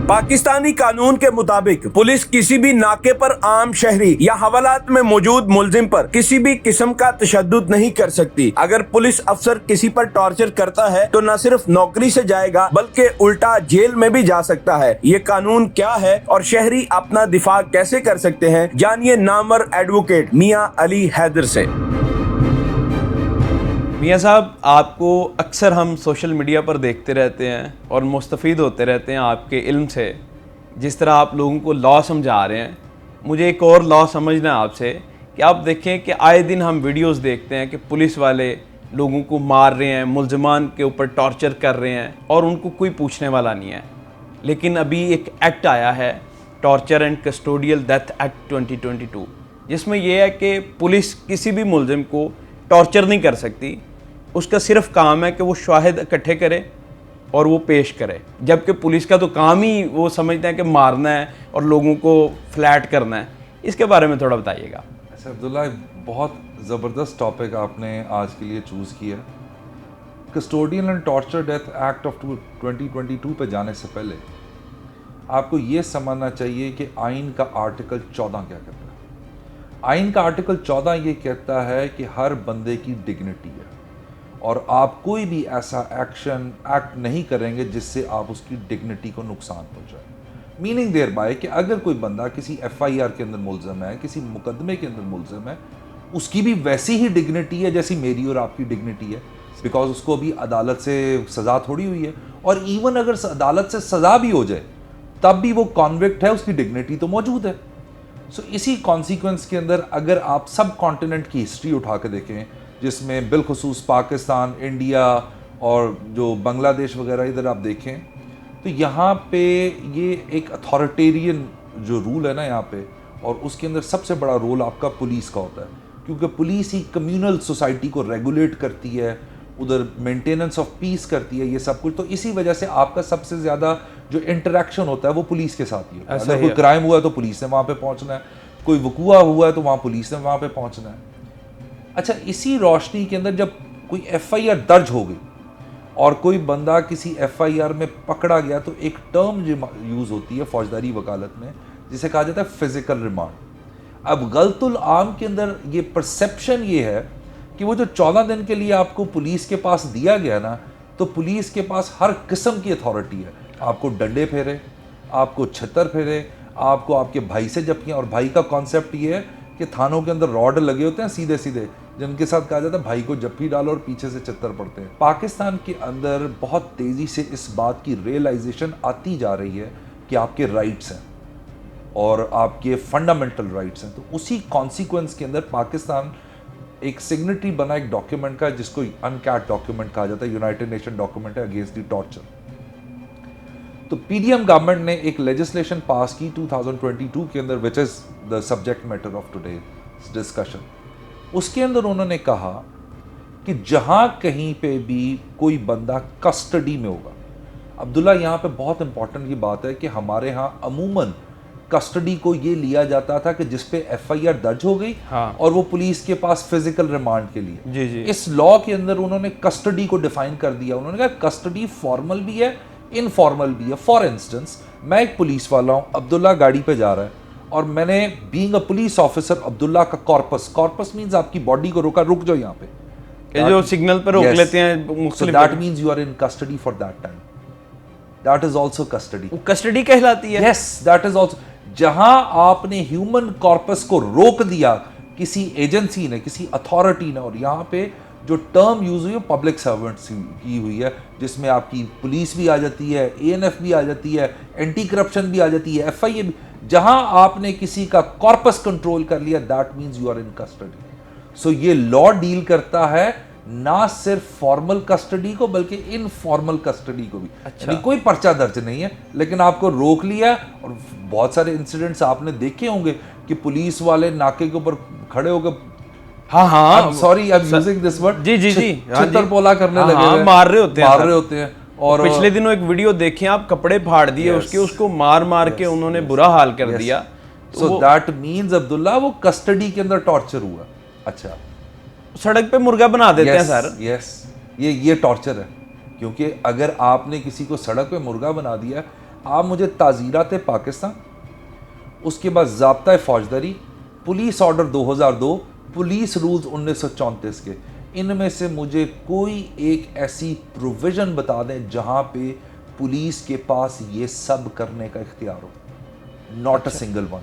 पाकिस्तानी कानून के मुताबिक पुलिस किसी भी नाके पर आम शहरी या हवालात में मौजूद मुलजिम पर किसी भी किस्म का तशद्दुद नहीं कर सकती। अगर पुलिस अफसर किसी पर टॉर्चर करता है तो न सिर्फ नौकरी से जाएगा बल्कि उल्टा जेल में भी जा सकता है। ये कानून क्या है और शहरी अपना दिफा कैसे कर सकते हैं, जानिए नामवर एडवोकेट मियां अली हैदर से। मियां साहब, आपको अक्सर हम सोशल मीडिया पर देखते रहते हैं और मुस्तफ़ीद होते रहते हैं आपके इल्म से। जिस तरह आप लोगों को लॉ समझा रहे हैं, मुझे एक और लॉ समझना है आपसे कि आप देखें कि आए दिन हम वीडियोस देखते हैं कि पुलिस वाले लोगों को मार रहे हैं, मुल्ज़िमान के ऊपर टॉर्चर कर रहे हैं और उनको कोई पूछने वाला नहीं है। लेकिन अभी एक एक्ट आया है, torture and custodial death act 2022, जिसमें यह है कि पुलिस किसी भी मुल्ज़िम को टॉर्चर नहीं कर सकती। उसका सिर्फ काम है कि वो शाहिद इकट्ठे करे और वो पेश करे, जबकि पुलिस का तो काम ही वो समझते हैं कि मारना है और लोगों को फ्लैट करना है। इसके बारे में थोड़ा बताइएगा। अच्छा अब्दुल्ला, बहुत ज़बरदस्त टॉपिक आपने आज के लिए चूज़ किया। Custodial and torture death act of 2022 पे जाने से पहले आपको ये समझना चाहिए कि आइन का आर्टिकल 14 क्या कहता है। आइन का आर्टिकल 14 ये कहता है कि हर बंदे की डिग्निटी है और आप कोई भी ऐसा एक्ट नहीं करेंगे जिससे आप उसकी डिग्निटी को नुकसान पहुंचाए। मीनिंग देयर बाय कि अगर कोई बंदा किसी FIR के अंदर मुल्ज़िम है, किसी मुकदमे के अंदर मुल्ज़िम है, उसकी भी वैसी ही डिग्निटी है जैसी मेरी और आपकी डिग्निटी है, बिकॉज उसको अभी अदालत से सज़ा थोड़ी हुई है। और इवन अगर अदालत से सज़ा भी हो जाए तब भी वो कॉन्विक्ट है, उसकी डिग्निटी तो मौजूद है। सो इसी कॉन्सिक्वेंस के अंदर अगर आप सब कॉन्टिनेंट की हिस्ट्री उठा के देखें, जिसमें बिलखुसूस पाकिस्तान, इंडिया और जो बांग्लादेश वगैरह इधर आप देखें, तो यहाँ पे ये एक अथॉरिटेरियन जो रूल है ना यहाँ पे, और उसके अंदर सबसे बड़ा रोल आपका पुलिस का होता है, क्योंकि पुलिस ही कम्युनल सोसाइटी को रेगुलेट करती है, उधर मेंटेनेंस ऑफ पीस करती है, ये सब कुछ। तो इसी वजह से आपका सबसे ज़्यादा जो इंटरेक्शन होता है वो पुलिस के साथ ही होता है। अगर कोई क्राइम हुआ है तो पुलिस ने वहाँ पे पहुँचना है, कोई वकूआ हुआ है तो वहाँ पुलिस ने वहाँ पे पहुँचना है। अच्छा, इसी रोशनी के अंदर जब कोई FIR दर्ज हो गई और कोई बंदा किसी FIR में पकड़ा गया, तो एक टर्म यूज़ होती है फौजदारी वकालत में जिसे कहा जाता है फिजिकल रिमांड। अब गलतुल आम के अंदर ये परसेप्शन ये है कि वो जो 14 दिन के लिए आपको पुलिस के पास दिया गया ना, तो पुलिस के पास हर किस्म की अथॉरिटी है। आपको डंडे फेरे, आपको छत्तर फेरे, आपको आपके भाई से जप्पियाँ। और भाई का कॉन्सेप्ट ये है कि थानों के अंदर रॉड लगे होते हैं सीधे सीधे, जिनके साथ कहा जाता है भाई को जप्पी डालो और पीछे से छत्तर पड़ते हैं। पाकिस्तान के अंदर बहुत तेज़ी से इस बात की रियलाइजेशन आती जा रही है कि आपके राइट्स हैं और आपके फंडामेंटल राइट्स हैं। तो उसी कॉन्सिक्वेंस के अंदर पाकिस्तान एक सिग्नेटरी बना एक डॉक्यूमेंट का, जिसको अनकैट डॉक्यूमेंट कहा जाता है, यूनाइटेड नेशन डॉक्यूमेंट है अगेंस्ट द टॉर्चर। तो PDM गवर्नमेंट ने एक लेजिस्लेशन पास की 2022 के अंदर, which is the subject matter of today discussion. उसके अंदर उन्होंने कहा कि जहां कहीं पे भी कोई बंदा कस्टडी में होगा, अब्दुल्ला यहाँ पे बहुत इंपॉर्टेंट ये बात है कि हमारे यहाँ अमूमन कस्टडी को ये लिया जाता था कि जिस पे FIR दर्ज हो गई, हाँ, और वो पुलिस के पास फिजिकल रिमांड के लिए। जी जी। इस लॉ के अंदर उन्होंने कस्टडी को डिफाइन कर दिया। उन्होंने कहा कस्टडी फॉर्मल भी है, इनफॉर्मल भी है। फॉर इंस्टेंस, मैं एक पुलिस वाला हूँ, अब्दुल्ला गाड़ी पे जा रहा है और मैंने being a police officer Abdullah का कॉर्पस मींस आपकी बॉडी को रोका, रुक जाओ यहाँ पे, जो सिग्नल पर रोक लेते हैं, so that means you are in custody for that time. That is also custody. Custody कहलाती है। Yes, that is also। जहां आपने ह्यूमन कॉर्पस को रोक दिया किसी एजेंसी ने, किसी अथॉरिटी ने, और यहाँ पे जो टर्म यूज हुई है पब्लिक सर्वेंट्स की हुई है, जिसमें आपकी पुलिस भी आ जाती है, ANF भी आ जाती है, एंटी करप्शन भी आ जाती है, FIA भी। जहां आपने किसी का कॉर्पस कंट्रोल कर लिया, that means you are in custody. So ये लॉ डील करता है ना सिर्फ फॉर्मल कस्टडी को बल्कि इनफॉर्मल कस्टडी को भी। अच्छा। कोई पर्चा दर्ज नहीं है, लेकिन आपको रोक लिया। और बहुत सारे इंसिडेंट्स आपने देखे होंगे कि पुलिस वाले नाके के ऊपर खड़े होकर, हाँ, sorry I am using this word, जी जी जी, छितर-पोला करने लगे हैं, मार रहे होते हैं। और पिछले दिनों एक वीडियो देखे आप, कपड़े फाड़ दिए उसके, उसको मार के उन्होंने बुरा हाल कर दिया। सो दैट मीन्स अब्दुल्ला वो कस्टडी के अंदर टॉर्चर हुआ। अच्छा, सड़क पे मुर्गा बना देते हैं सर। यस, ये टॉर्चर है, क्योंकि अगर आपने किसी को सड़क पे मुर्गा बना दिया, आप मुझे ताज़ीरात पाकिस्तान, उसके बाद ज़ाब्ता फौजदारी, पुलिस ऑर्डर 2002, पुलिस रूल्स 1934 के, इनमें से मुझे कोई एक ऐसी प्रोविज़न बता दें जहां पे पुलिस के पास ये सब करने का इख्तियार हो। Not a single one.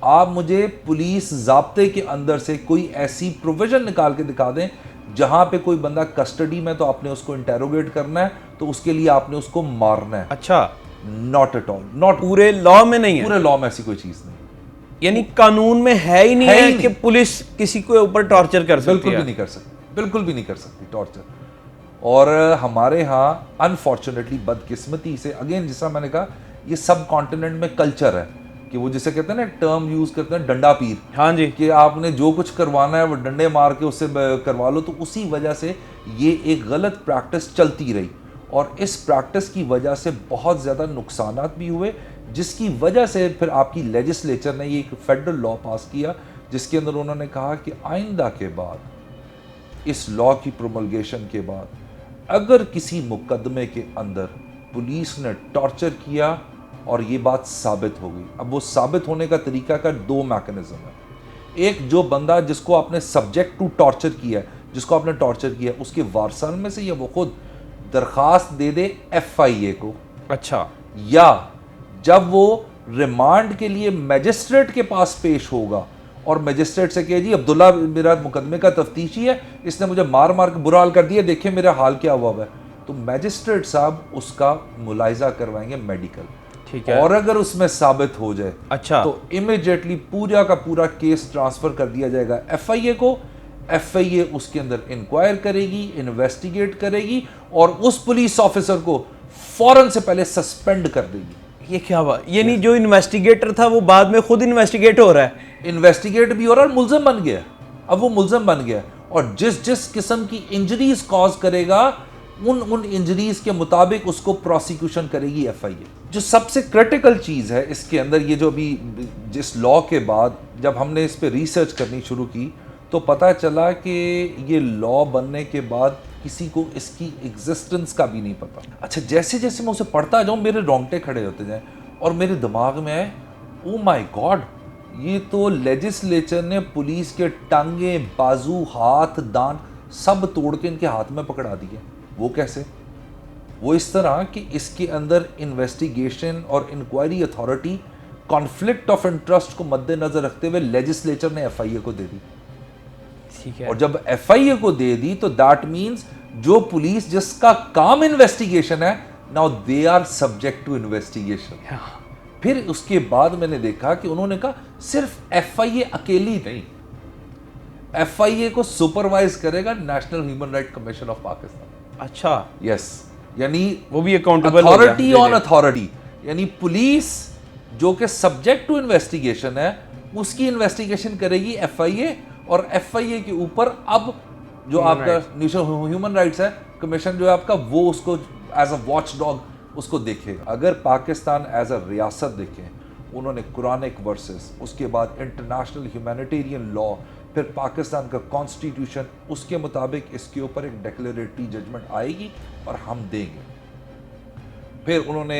आप मुझे पुलिस ज़ाब्ते के अंदर से कोई ऐसी प्रोविज़न निकाल के दिखा दें जहां पे कोई बंदा कस्टडी में, तो आपने उसको इंटेरोगेट करना है, तो उसके लिए आपने उसको मारना है। अच्छा, नॉट एट ऑल, नॉट पूरे लॉ में नहीं है? पूरे लॉ में ऐसी कोई चीज़ नहीं, यानी कानून में है ही नहीं है ही है नहीं। कि पुलिस किसी के ऊपर टॉर्चर कर सकती बिल्कुल है? भी नहीं कर सकती, बिल्कुल भी नहीं कर सकती टॉर्चर। और हमारे यहाँ अनफॉर्चुनेटली, बदकिस्मती से, अगेन जैसा मैंने कहा, ये सब कॉन्टिनेंट में कल्चर है कि वो जिसे कहते हैं ना, टर्म यूज करते हैं डंडा पीर, हाँ जी, कि आपने जो कुछ करवाना है वो डंडे मार के उससे करवा लो। तो उसी वजह से ये एक गलत प्रैक्टिस चलती रही, और इस प्रैक्टिस की वजह से बहुत ज़्यादा नुकसानात भी हुए, जिसकी वजह से फिर आपकी लेजिस्लेचर ने ये एक फेडरल लॉ पास किया, जिसके अंदर उन्होंने कहा कि आइंदा के बाद, इस लॉ की प्रोमलगेशन के बाद, अगर किसी मुकदमे के अंदर पुलिस ने टॉर्चर किया और ये बात साबित हो गई, अब वो साबित होने का तरीका का दो मैकेनिज्म है। एक, जो बंदा जिसको आपने सब्जेक्ट टू टॉर्चर किया है, जिसको आपने टॉर्चर किया है, उसके वारसान में से या वो खुद दरखास्त दे दे FIA को, अच्छा, या जब वो रिमांड के लिए मजिस्ट्रेट के पास पेश होगा और मजिस्ट्रेट से कहे, जी अब्दुल्ला मेरा मुकदमे का तफ्तीशी है, इसने मुझे मार मार के बुरा हाल कर दिया, देखिए मेरा हाल क्या हुआ है, तो मजिस्ट्रेट साहब उसका मुलाहिजा करवाएंगे मेडिकल, ठीक है, और अगर उसमें साबित हो जाए, अच्छा, तो इमीडिएटली पूरा का पूरा केस ट्रांसफर कर दिया जाएगा FIA को। FIA उसके अंदर इंक्वायर करेगी, इन्वेस्टिगेट करेगी, और उस पुलिस ऑफिसर को फौरन से पहले सस्पेंड कर देगी। ये क्या बात, यानी जो इन्वेस्टिगेटर था वो बाद में खुद इन्वेस्टिगेट हो रहा है? इन्वेस्टिगेट भी हो रहा है, मुलजिम बन गया, अब वो मुलजिम बन गया, और जिस जिस किस्म की इंजरीज कॉज करेगा, उन इंजरीज के मुताबिक उसको प्रोसिक्यूशन करेगी FIA। जो सबसे क्रिटिकल चीज़ है इसके अंदर, ये जो अभी जिस लॉ के बाद जब हमने इस पे रिसर्च करनी शुरू की, तो पता चला कि ये लॉ बनने के बाद किसी को इसकी एग्जिस्टेंस का भी नहीं पता। अच्छा, जैसे जैसे मैं उसे पढ़ता जाऊँ, मेरे रोंगटे खड़े होते जाएं, और मेरे दिमाग में आए, ओ माय गॉड, ये तो लेजिस्लेचर ने पुलिस के टांगे, बाजू, हाथ, दांत सब तोड़ के इनके हाथ में पकड़ा दिए। वो कैसे? वो इस तरह कि इसके अंदर इन्वेस्टिगेशन और inquiry authority conflict of interest को मद्देनजर रखते हुए लेजिस्लेचर ने FIA को दे दी। ठीक है, और जब FIA को दे दी, तो दैट मींस जो पुलिस जिसका काम इन्वेस्टिगेशन है, now they are subject to investigation. फिर उसके बाद मैंने देखा कि उन्होंने कहा सिर्फ FIA अकेली नहीं, FIA को सुपरवाइज करेगा national human right commission of Pakistan. अच्छा, यस, यानी वो भी अकाउंटेबल अथॉरिटी ऑन अथॉरिटी, यानी पुलिस जो कि सब्जेक्ट टू इन्वेस्टिगेशन है, उसकी इन्वेस्टिगेशन करेगी FIA, और FIA के ऊपर अब जो आपका नेशनल ह्यूमन राइट्स है कमीशन जो है आपका, वो उसको एज अ वॉच डॉग उसको देखेगा। अगर पाकिस्तान एज अ रियासत देखें, उन्होंने कुरानिक वर्सेस, उसके बाद इंटरनेशनल ह्यूमैनिटेरियन लॉ, फिर पाकिस्तान का कॉन्स्टिट्यूशन, उसके मुताबिक इसके ऊपर एक डिक्लेरेटरी जजमेंट आएगी और हम देंगे। फिर उन्होंने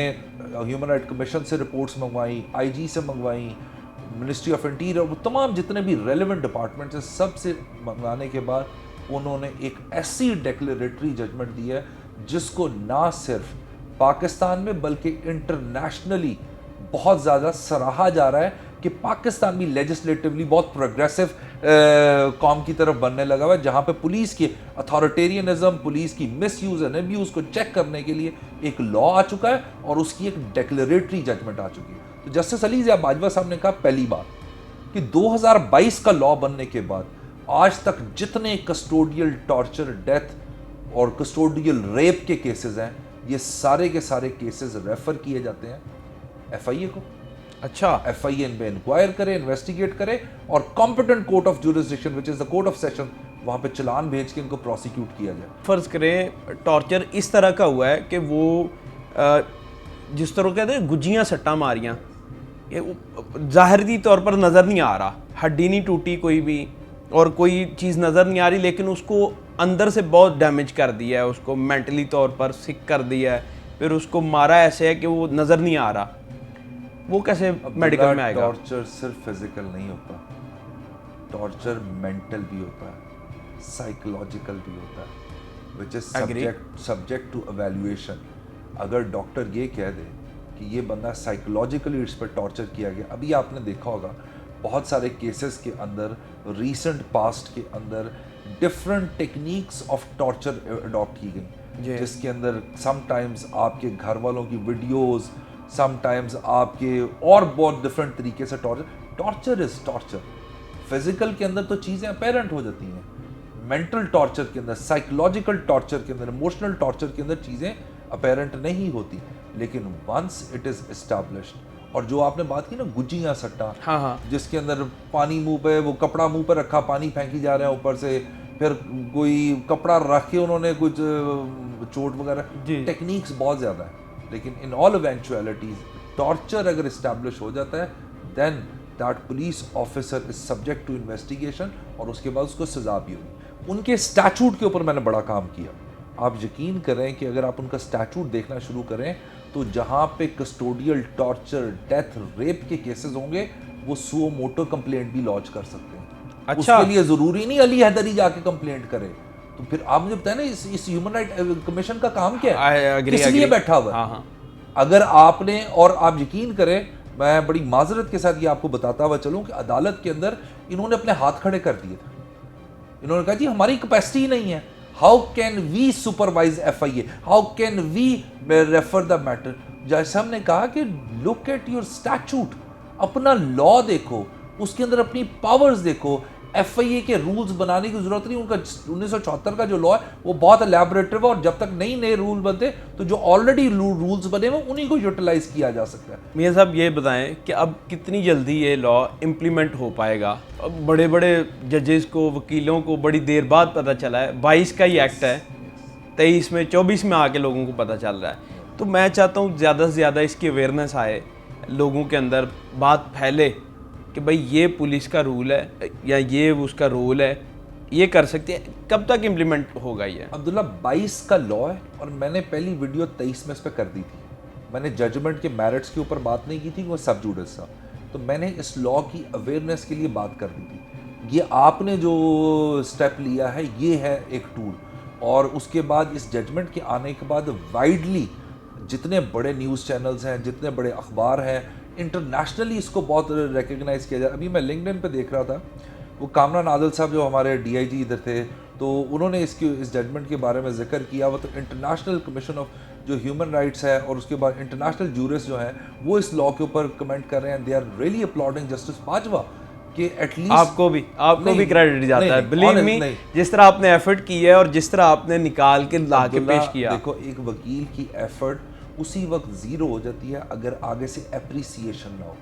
ह्यूमन राइट कमीशन से रिपोर्ट्स मंगवाई, IG से मंगवाई, मिनिस्ट्री ऑफ इंटीरियर, वो तमाम जितने भी रेलेवेंट डिपार्टमेंट्स हैं, सब से मंगाने के बाद उन्होंने एक ऐसी डिक्लेरेटरी जजमेंट दी है जिसको ना सिर्फ पाकिस्तान में बल्कि इंटरनेशनली बहुत ज़्यादा सराहा जा रहा है कि पाकिस्तान भी लेजिस्लेटिवली बहुत प्रोग्रेसिव कौम की तरफ बनने लगा हुआ है, जहाँ पे पुलिस की अथॉरिटेरियनिज्म, पुलिस की मिसयूज एंड अब्यूज़ को चेक करने के लिए एक लॉ आ चुका है और उसकी एक डिक्लेरेटरी जजमेंट आ चुकी है। तो जस्टिस अली ज़िया बाजवा साहब ने कहा पहली बात कि 2022 का लॉ बनने के बाद आज तक जितने कस्टोडियल टॉर्चर, डेथ और कस्टोडियल रेप के केसेस हैं, ये सारे के सारे केसेस रेफर किए जाते हैं FIA को। अच्छा, FIA इन पे इंक्वायर करे, इन्वेस्टिगेट करे, और competent court of jurisdiction which is the court of session, वहां पे चलान भेज के इनको प्रोसिक्यूट किया जाए। फर्ज करें टॉर्चर इस तरह का हुआ है कि वो जिस तरह कहते हैं गुज्जियाँ सट्टा मारियाँ, ये ज़ाहिरी तौर पर नज़र नहीं आ रहा, हड्डी नहीं टूटी कोई भी और कोई चीज़ नज़र नहीं आ रही, लेकिन उसको अंदर से बहुत डैमेज कर दिया है, उसको मेंटली तौर पर सिक कर दिया है, फिर उसको मारा ऐसे है कि वो नज़र नहीं आ रहा, वो कैसे मेडिकल में आएगा? टॉर्चर सिर्फ फिजिकल नहीं होता, टॉर्चर मेंटल भी होता है, साइकोलॉजिकल भी होता है, which is subject to evaluation. अगर डॉक्टर ये कह दे कि ये बंदा साइकोलॉजिकली इस पर टॉर्चर किया गया, अभी आपने देखा होगा बहुत सारे केसेस के अंदर रीसेंट पास्ट के अंदर different techniques of torture adopt की गई, जिसके अंदर समटाइम्स आपके घर वालों की वीडियोस, समटाइम्स आपके और बहुत डिफरेंट तरीके से टॉर्चर इज टॉर्चर। फिजिकल के अंदर तो चीज़ें अपेरेंट हो जाती हैं, मेंटल टॉर्चर के अंदर, साइकोलॉजिकल टॉर्चर के अंदर, इमोशनल टॉर्चर के अंदर चीज़ें अपेरेंट नहीं होती। लेकिन वंस इट इज़ एस्टैब्लिश्ड, और जो आपने बात की ना गुजियाँ सट्टा, हाँ, जिसके अंदर पानी मुंह पे, वो कपड़ा मुंह पे रखा, पानी फेंकी जा रहे हैं ऊपर से, फिर कोई कपड़ा रख के उन्होंने कुछ चोट वगैरह, टेक्निक्स बहुत ज़्यादा है। लेकिन इन ऑल इवेंचुअलिटीज टॉर्चर अगर इस्टेब्लिश हो जाता है, then that police officer is subject to investigation, और उसके बाद उसको सजा भी होगी। उनके स्टैचूट के ऊपर मैंने बड़ा काम किया। आप यकीन करें कि अगर आप उनका स्टैचूट देखना शुरू करें तो जहाँ पे कस्टोडियल टॉर्चर, डेथ, रेप के केसेस होंगे, वो सुओ मोटो कंप्लेंट भी लॉन्च कर सकते हैं। अच्छा। उसके लिए ज़रूरी नहीं अली हैदरी जाके कंप्लेंट करे। तो फिर आप मुझे बताएं ना, इस ह्यूमन राइट कमीशन का काम क्या है, किस लिए बैठा हुआ है? अगर आपने, और आप यकीन करें, मैं बड़ी माजरत के साथ ये आपको बताता हुआ चलूं कि अदालत के अंदर इन्होंने अपने हाथ खड़े कर दिए थे। इन्होंने कहा जी हमारी कैपेसिटी नहीं है, how can we supervise FIA, how can we refer the matter. जज साहब ने कहा कि लुक एट योर स्टैचूट, अपना लॉ देखो, उसके अंदर अपनी पावर्स देखो। FIA के रूल्स बनाने की जरूरत नहीं, उनका 1974 का जो लॉ है वो बहुत एलैबोरेटिव है, और जब तक नए रूल बनते तो जो ऑलरेडी रूल्स बने हुए उन्हीं को यूटिलाइज किया जा सकता है। मियां साहब ये बताएं कि अब कितनी जल्दी ये लॉ इम्प्लीमेंट हो पाएगा? अब बड़े बड़े जजेस को, वकीलों को बड़ी देर बाद पता चला है, 22 का ही एक्ट है, 23 में 24 में आके लोगों को पता चल रहा है। तो मैं चाहता हूँ ज़्यादा से ज़्यादा इसकी अवेयरनेस आए, लोगों के अंदर बात फैले कि भाई ये पुलिस का रूल है या ये उसका रोल है, ये कर सकते हैं। कब तक इम्प्लीमेंट होगा ये? अब्दुल्ला 22 का लॉ है, और मैंने पहली वीडियो 23 में इस पर कर दी थी। मैंने जजमेंट के मेरिट्स के ऊपर बात नहीं की थी, वो सब जुडिस था, तो मैंने इस लॉ की अवेयरनेस के लिए बात कर दी थी। ये आपने जो स्टेप लिया है ये है एक टूल, और उसके बाद इस जजमेंट के आने के बाद वाइडली जितने बड़े न्यूज़ चैनल्स हैं, जितने बड़े अखबार हैं, इंटरनेशनली इसको बहुत रिकग्नाइज़ किया जाए। अभी मैं लिंक्डइन पे देख रहा था, वो कामरान आदिल साहब जो हमारे DIG इधर थे, तो उन्होंने इस जजमेंट के बारे में जिक्र किया हुआ। तो इंटरनेशनल कमीशन ऑफ जो ह्यूमन राइट्स है, और उसके बाद इंटरनेशनल जूरिस्ट जो हैं, वो इस लॉ के ऊपर कमेंट कर रहे हैं। They are really upholding justice Bajwa कि एटलीस्ट आपको भी क्रेडिट जाता है, बिलीव मी, जिस तरह आपने एफर्ट की है और जिस तरह आपने निकाल के ला के पेश किया। देखो, एक वकील की एफर्ट उसी वक्त ज़ीरो हो जाती है अगर आगे से एप्रिसिएशन ना हो।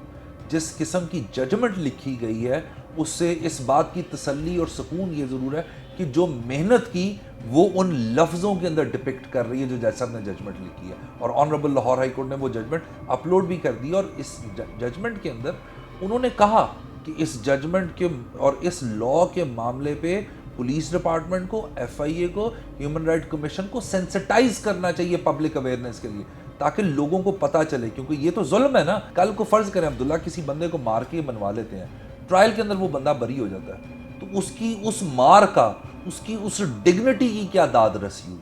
जिस किस्म की जजमेंट लिखी गई है उससे इस बात की तसल्ली और सुकून ये ज़रूर है कि जो मेहनत की वो उन लफ्ज़ों के अंदर डिपिक्ट कर रही है जो जज साहब ने जजमेंट लिखी है। और ऑनरेबल लाहौर हाई कोर्ट ने वो जजमेंट अपलोड भी कर दी, और इस जजमेंट के अंदर उन्होंने कहा कि इस जजमेंट के और इस लॉ के मामले पे पुलिस डिपार्टमेंट को, FIA को, ह्यूमन राइट कमीशन को सेंसिटाइज करना चाहिए पब्लिक अवेयरनेस के लिए, ताकि लोगों को पता चले। क्योंकि ये तो जुल्म है ना। कल को फर्ज करें अब्दुल्ला किसी बंदे को मार के बनवा लेते हैं, ट्रायल के अंदर वो बंदा बरी हो जाता है, तो उसकी उस मार का, उसकी उस डिग्निटी की क्या दाद रसी हुई।